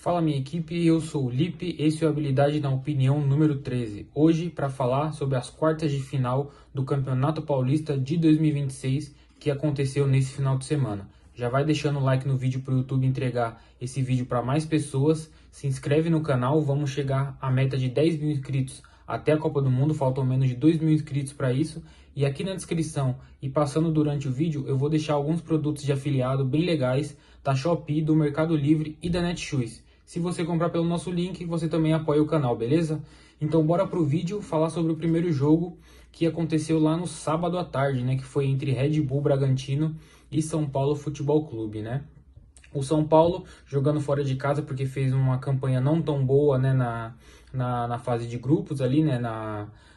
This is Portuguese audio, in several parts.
Fala minha equipe, eu sou o Lipe, esse é o Habilidade na Opinião número 13. Hoje para falar sobre as quartas de final do Campeonato Paulista de 2026 que aconteceu nesse final de semana. Já vai deixando o like no vídeo para o YouTube entregar esse vídeo para mais pessoas, se inscreve no canal, vamos chegar à meta de 10 mil inscritos até a Copa do Mundo, faltam menos de 2 mil inscritos para isso. E aqui na descrição e passando durante o vídeo eu vou deixar alguns produtos de afiliado bem legais da Shopee, do Mercado Livre e da Netshoes. Se você comprar pelo nosso link, você também apoia o canal, beleza? Então bora pro vídeo falar sobre o primeiro jogo que aconteceu lá no sábado à tarde, né? Que foi entre Red Bull Bragantino e São Paulo Futebol Clube, né? O São Paulo jogando fora de casa porque fez uma campanha não tão boa, né? Na fase de grupos ali, né?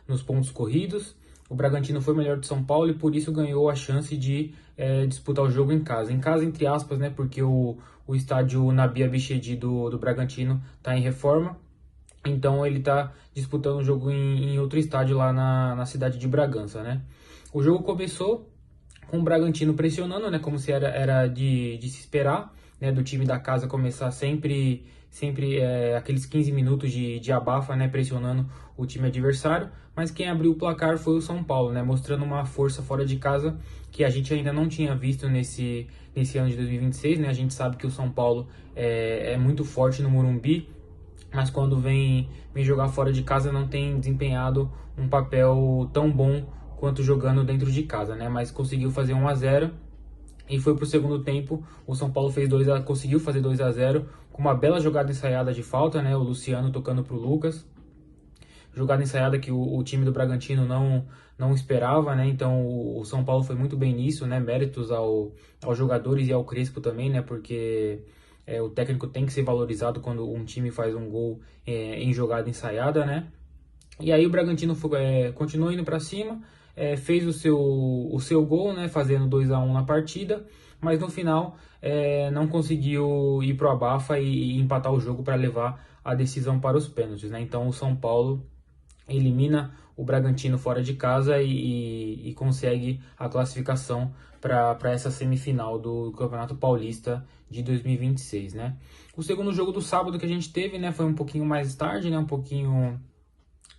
Nos pontos corridos. O Bragantino foi melhor do São Paulo e por isso ganhou a chance de disputar o jogo em casa. Em casa, entre aspas, né? Porque o estádio Nabi Abichedi do Bragantino está em reforma. Então ele está disputando o jogo em outro estádio lá na cidade de Bragança, né? O jogo começou com o Bragantino pressionando, né? Como se era de se esperar, né? Do time da casa começar sempre aqueles 15 minutos de abafa, né? Pressionando o time adversário. Mas quem abriu o placar foi o São Paulo, né? Mostrando uma força fora de casa que a gente ainda não tinha visto nesse ano de 2026, né? A gente sabe que o São Paulo é muito forte no Morumbi, mas quando vem jogar fora de casa não tem desempenhado um papel tão bom quanto jogando dentro de casa, né? Mas conseguiu fazer 1 a 0 e foi para o segundo tempo. O São Paulo conseguiu fazer 2 a 0 com uma bela jogada ensaiada de falta, né? O Luciano tocando para o Lucas. Jogada ensaiada que o time do Bragantino não esperava, né? Então o São Paulo foi muito bem nisso, né? Méritos aos jogadores e ao Crespo também, né? Porque o técnico tem que ser valorizado quando um time faz um gol em jogada ensaiada, né? E aí o Bragantino continuou indo para cima, fez o seu gol, né? Fazendo 2 a 1 na partida, mas no final não conseguiu ir pro abafa e empatar o jogo para levar a decisão para os pênaltis, né? Então o São Paulo elimina o Bragantino fora de casa e consegue a classificação para essa semifinal do Campeonato Paulista de 2026, né? O segundo jogo do sábado que a gente teve, né, foi um pouquinho mais tarde, né, um pouquinho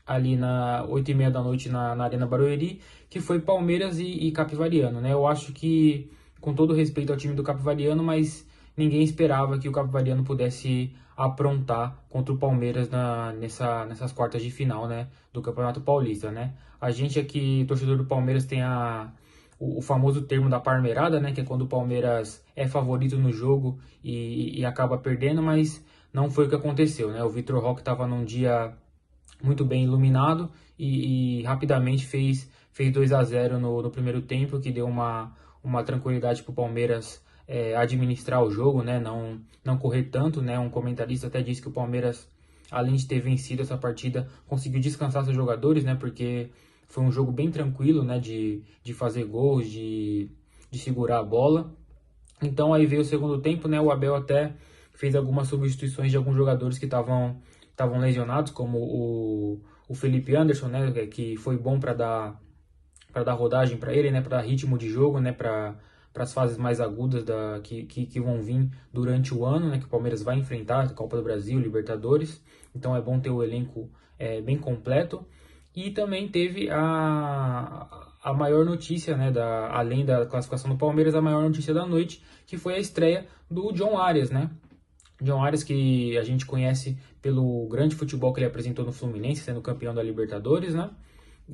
ali na 8h30 da noite na Arena Barueri, que foi Palmeiras e Capivariano, né? Eu acho que, com todo respeito ao time do Capivariano, mas ninguém esperava que o Capivariano pudesse aprontar contra o Palmeiras nessas quartas de final, né, do Campeonato Paulista, né? A gente aqui, torcedor do Palmeiras, tem o famoso termo da parmeirada, né, que é quando o Palmeiras é favorito no jogo e acaba perdendo, mas não foi o que aconteceu, né? O Vitor Roque estava num dia muito bem iluminado e rapidamente fez 2 a 0 no primeiro tempo, que deu uma tranquilidade para o Palmeiras administrar o jogo, né? Não correr tanto, né? Um comentarista até disse que o Palmeiras, além de ter vencido essa partida, conseguiu descansar seus jogadores, né? Porque foi um jogo bem tranquilo, né? De fazer gols, de segurar a bola. Então aí veio o segundo tempo, né? O Abel até fez algumas substituições de alguns jogadores que estavam lesionados, como o Felipe Anderson, né? Que foi bom para dar rodagem para ele, né? Para dar ritmo de jogo, né? Para as fases mais agudas que vão vir durante o ano, né? Que o Palmeiras vai enfrentar, Copa do Brasil, Libertadores. Então é bom ter o elenco bem completo. E também teve a maior notícia, né, além da classificação do Palmeiras, a maior notícia da noite, que foi a estreia do John Arias, né? John Arias, que a gente conhece pelo grande futebol que ele apresentou no Fluminense, sendo campeão da Libertadores, né?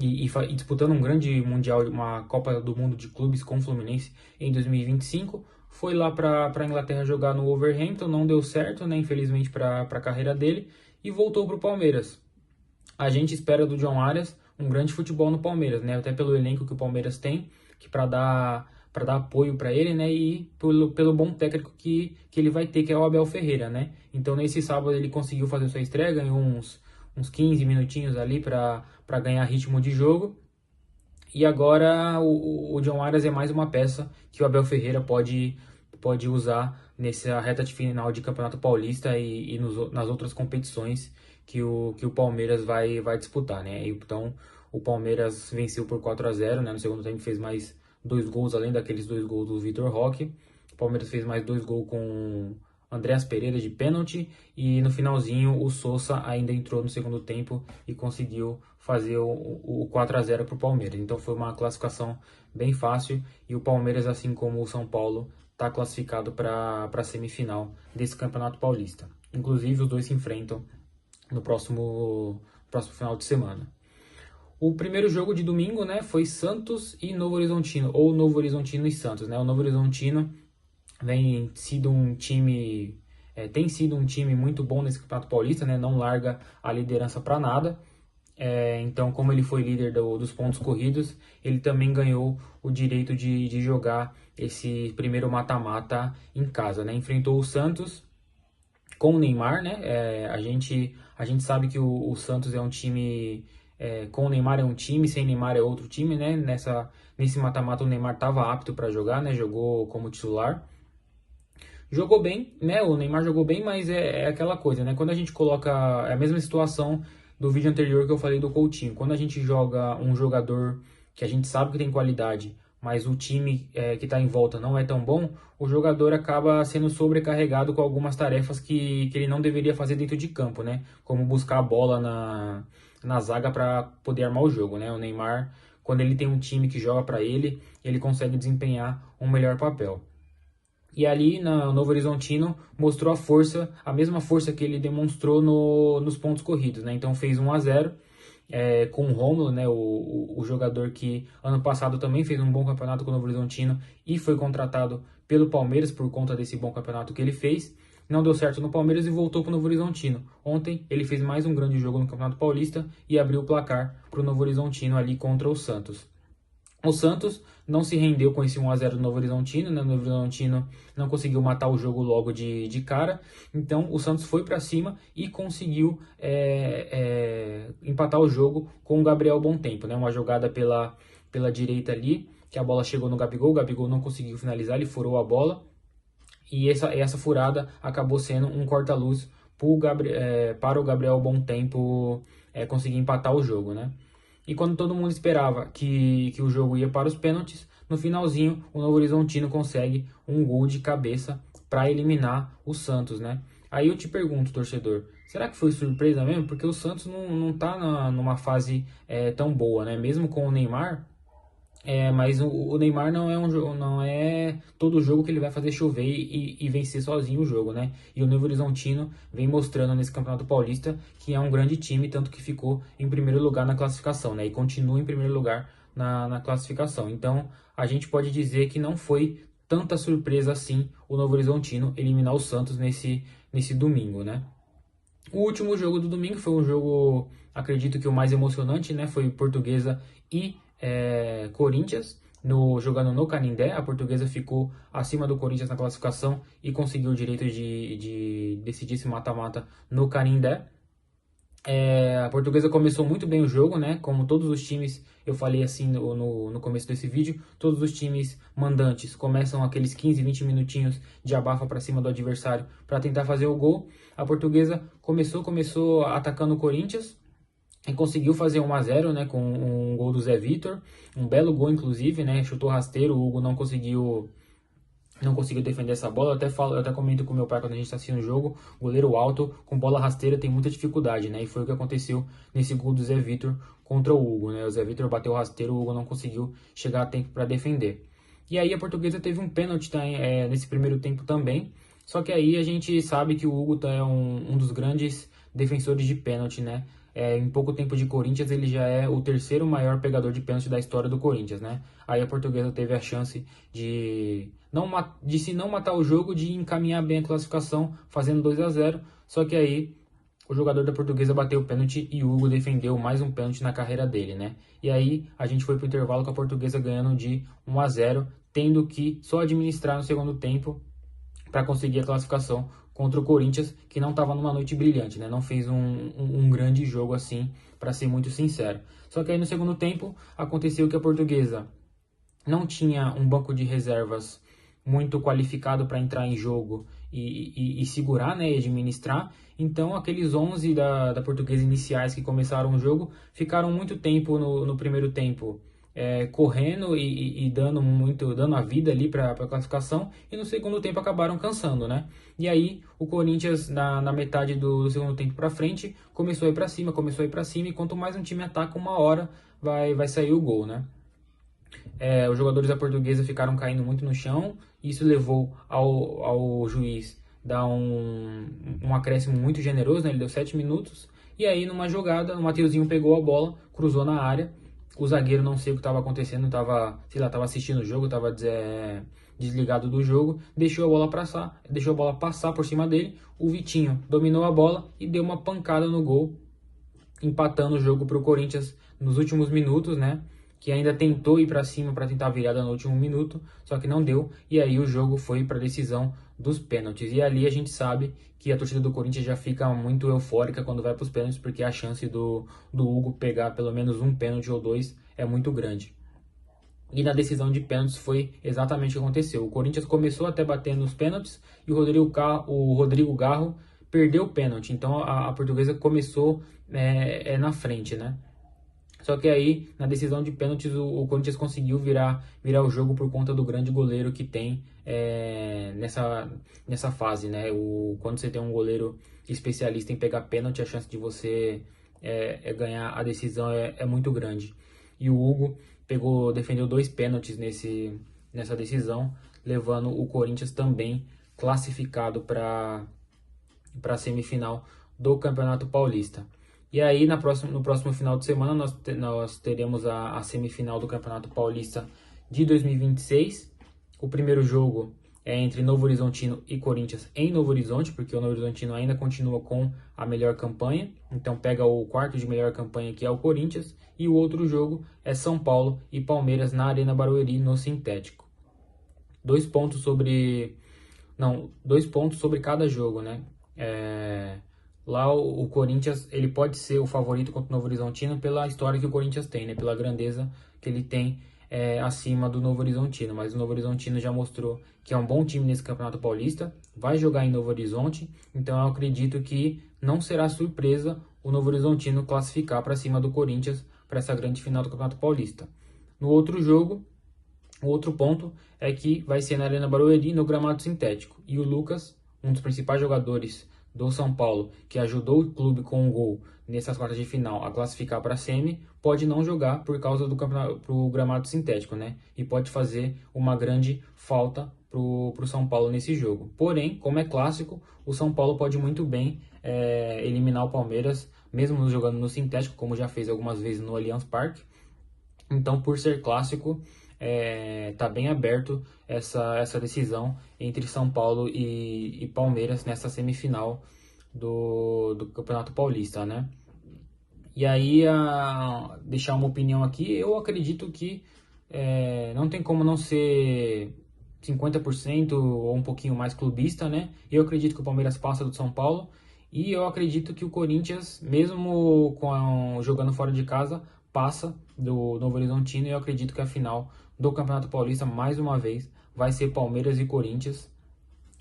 E disputando um grande mundial, uma Copa do Mundo de clubes com o Fluminense em 2025. Foi lá para a Inglaterra jogar no Wolverhampton, não deu certo, né? Infelizmente para a carreira dele, e voltou para o Palmeiras. A gente espera do John Arias um grande futebol no Palmeiras, né? Até pelo elenco que o Palmeiras tem, que para dar apoio para ele, né? E pelo bom técnico que ele vai ter, que é o Abel Ferreira, né? Então nesse sábado ele conseguiu fazer sua estreia, ganhou uns 15 minutinhos ali para ganhar ritmo de jogo. E agora o John Arias é mais uma peça que o Abel Ferreira pode usar nessa reta de final de Campeonato Paulista e nas outras competições que o Palmeiras vai disputar, né? Então o Palmeiras venceu por 4 a 0, né? No segundo tempo fez mais 2 gols, além daqueles 2 gols do Vitor Roque. O Palmeiras fez mais 2 gols com Andreas Pereira de pênalti, e no finalzinho o Sousa ainda entrou no segundo tempo e conseguiu fazer o 4-0 para o Palmeiras. Então foi uma classificação bem fácil, e o Palmeiras, assim como o São Paulo, está classificado para a semifinal desse Campeonato Paulista. Inclusive os dois se enfrentam no próximo final de semana. O primeiro jogo de domingo, né, foi Santos e Novo Horizontino, ou Novo Horizontino e Santos, né? O Novo Horizontino tem sido um time muito bom nesse Campeonato Paulista, né? Não larga a liderança para nada. Então, como ele foi líder dos pontos corridos, ele também ganhou o direito de jogar esse primeiro mata-mata em casa, né? Enfrentou o Santos com o Neymar, né? A gente sabe que o Santos é um time... com o Neymar é um time, sem Neymar é outro time, né? Nesse mata-mata o Neymar estava apto para jogar, né? Jogou como titular. Jogou bem, né? O Neymar jogou bem, mas é aquela coisa, né? Quando a gente coloca... É a mesma situação do vídeo anterior que eu falei do Coutinho. Quando a gente joga um jogador que a gente sabe que tem qualidade, mas o time que está em volta não é tão bom, o jogador acaba sendo sobrecarregado com algumas tarefas que ele não deveria fazer dentro de campo, né? Como buscar a bola na zaga para poder armar o jogo, né? O Neymar, quando ele tem um time que joga para ele, ele consegue desempenhar um melhor papel. E ali no Novo Horizontino mostrou a mesma força que ele demonstrou nos pontos corridos, né? Então fez 1-0 com o Rômulo, né? O jogador que ano passado também fez um bom campeonato com o Novo Horizontino e foi contratado pelo Palmeiras por conta desse bom campeonato que ele fez. Não deu certo no Palmeiras e voltou para o Novo Horizontino. Ontem ele fez mais um grande jogo no Campeonato Paulista e abriu o placar para o Novo Horizontino ali contra o Santos. O Santos não se rendeu com esse 1-0 do Novo Horizontino, né? O Novo Horizontino não conseguiu matar o jogo logo de cara, então o Santos foi para cima e conseguiu empatar o jogo com o Gabriel Bontempo, né? Uma jogada pela direita ali, que a bola chegou no Gabigol, o Gabigol não conseguiu finalizar, ele furou a bola, e essa furada acabou sendo um corta-luz para o Gabriel Bontempo conseguir empatar o jogo, né? E quando todo mundo esperava que o jogo ia para os pênaltis, no finalzinho o Novo Horizontino consegue um gol de cabeça para eliminar o Santos, né? Aí eu te pergunto, torcedor, será que foi surpresa mesmo? Porque o Santos não tá numa fase tão boa, né? Mesmo com o Neymar, mas o Neymar não é todo jogo que ele vai fazer chover e vencer sozinho o jogo, né? E o Novo Horizontino vem mostrando nesse Campeonato Paulista que é um grande time, tanto que ficou em primeiro lugar na classificação, né? E continua em primeiro lugar na classificação. Então, a gente pode dizer que não foi tanta surpresa assim o Novo Horizontino eliminar o Santos nesse domingo, né? O último jogo do domingo foi um jogo, acredito que o mais emocionante, né? Foi Portuguesa e Corinthians, jogando no Canindé. A Portuguesa ficou acima do Corinthians na classificação e conseguiu o direito de decidir esse mata-mata no Canindé. A Portuguesa começou muito bem o jogo, né? Como todos os times, eu falei assim no começo desse vídeo, todos os times mandantes começam aqueles 15, 20 minutinhos de abafa para cima do adversário para tentar fazer o gol. A Portuguesa começou atacando o Corinthians e conseguiu fazer 1-0, né? Com um gol do Zé Vitor, um belo gol inclusive, né? Chutou rasteiro, o Hugo não conseguiu defender essa bola. Eu até comento com meu pai quando a gente está assistindo o jogo, goleiro alto com bola rasteira tem muita dificuldade, né? E foi o que aconteceu nesse gol do Zé Vitor contra o Hugo, né? O Zé Vitor bateu rasteiro, o Hugo não conseguiu chegar a tempo para defender. E aí a Portuguesa teve um pênalti nesse primeiro tempo também, só que aí a gente sabe que o Hugo é um dos grandes defensores de pênalti, né? Em pouco tempo de Corinthians, ele já é o terceiro maior pegador de pênalti da história do Corinthians, né? Aí a Portuguesa teve a chance se não matar o jogo, de encaminhar bem a classificação, fazendo 2-0. Só que aí o jogador da Portuguesa bateu o pênalti e o Hugo defendeu mais um pênalti na carreira dele, né? E aí a gente foi pro intervalo com a Portuguesa ganhando de 1-0, tendo que só administrar no segundo tempo para conseguir a classificação contra o Corinthians, que não estava numa noite brilhante, né? Não fez um grande jogo assim, para ser muito sincero. Só que aí no segundo tempo aconteceu que a Portuguesa não tinha um banco de reservas muito qualificado para entrar em jogo e segurar, né, e administrar. Então aqueles 11 da Portuguesa iniciais que começaram o jogo ficaram muito tempo no primeiro tempo correndo e dando a vida ali para a classificação, e no segundo tempo acabaram cansando, né? E aí o Corinthians na metade do segundo tempo para frente começou a ir para cima, e quanto mais um time ataca, uma hora vai sair o gol, né? Os jogadores da Portuguesa ficaram caindo muito no chão, e isso levou ao juiz dar um acréscimo muito generoso, né? Ele deu 7 minutos, e aí numa jogada o Mateuzinho pegou a bola, cruzou na área. O zagueiro, não sei o que estava acontecendo, estava assistindo o jogo, estava desligado do jogo, deixou a bola passar por cima dele. O Vitinho dominou a bola e deu uma pancada no gol, empatando o jogo para o Corinthians nos últimos minutos, né? Que ainda tentou ir para cima para tentar a virada no último minuto, só que não deu, e aí o jogo foi para a decisão dos pênaltis. E ali a gente sabe que a torcida do Corinthians já fica muito eufórica quando vai para os pênaltis, porque a chance do Hugo pegar pelo menos um pênalti ou dois é muito grande. E na decisão de pênaltis foi exatamente o que aconteceu. O Corinthians começou até batendo os pênaltis, e o Rodrigo Garro perdeu o pênalti. Então a Portuguesa começou na frente, né? Só que aí, na decisão de pênaltis, o Corinthians conseguiu virar o jogo por conta do grande goleiro que tem nessa fase, né? Quando você tem um goleiro especialista em pegar pênalti, a chance de você ganhar a decisão é muito grande. E o Hugo defendeu 2 pênaltis nessa decisão, levando o Corinthians também classificado para a semifinal do Campeonato Paulista. E aí, no próximo final de semana, nós teremos a semifinal do Campeonato Paulista de 2026. O primeiro jogo é entre Novo Horizontino e Corinthians em Novo Horizonte, porque o Novo Horizontino ainda continua com a melhor campanha. Então pega o quarto de melhor campanha, que é o Corinthians. E o outro jogo é São Paulo e Palmeiras na Arena Barueri, no sintético. 2 pontos sobre cada jogo, né? Lá o Corinthians, ele pode ser o favorito contra o Novo Horizontino pela história que o Corinthians tem, né? Pela grandeza que ele tem acima do Novo Horizontino. Mas o Novo Horizontino já mostrou que é um bom time nesse Campeonato Paulista, vai jogar em Novo Horizonte, então eu acredito que não será surpresa o Novo Horizontino classificar para cima do Corinthians para essa grande final do Campeonato Paulista. No outro jogo, o outro ponto é que vai ser na Arena Barueri, no gramado sintético. E o Lucas, um dos principais jogadores do São Paulo, que ajudou o clube com um gol nessas quartas de final a classificar para a semi, pode não jogar por causa do gramado sintético, né? E pode fazer uma grande falta pro São Paulo nesse jogo. Porém, como é clássico, o São Paulo pode muito bem eliminar o Palmeiras, mesmo jogando no sintético, como já fez algumas vezes no Allianz Parque. Então, por ser clássico, tá bem aberto essa decisão entre São Paulo e Palmeiras nessa semifinal do Campeonato Paulista, né? E aí, deixar uma opinião aqui, eu acredito que não tem como não ser 50% ou um pouquinho mais clubista, né? Eu acredito que o Palmeiras passa do São Paulo, e eu acredito que o Corinthians, mesmo jogando fora de casa, passa do Novo Horizontino, e eu acredito que a final do Campeonato Paulista, mais uma vez, vai ser Palmeiras e Corinthians,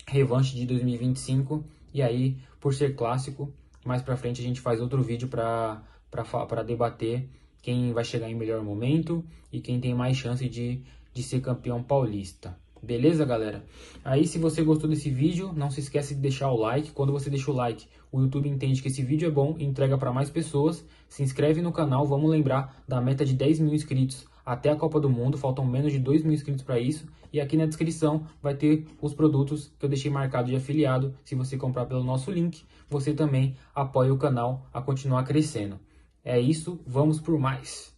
revanche de 2025, e aí, por ser clássico, mais pra frente a gente faz outro vídeo para debater quem vai chegar em melhor momento e quem tem mais chance de ser campeão paulista. Beleza, galera? Aí, se você gostou desse vídeo, não se esquece de deixar o like. Quando você deixa o like, o YouTube entende que esse vídeo é bom e entrega para mais pessoas. Se inscreve no canal, vamos lembrar da meta de 10 mil inscritos até a Copa do Mundo. Faltam menos de 2 mil inscritos para isso. E aqui na descrição vai ter os produtos que eu deixei marcado de afiliado. Se você comprar pelo nosso link, você também apoia o canal a continuar crescendo. É isso, vamos por mais!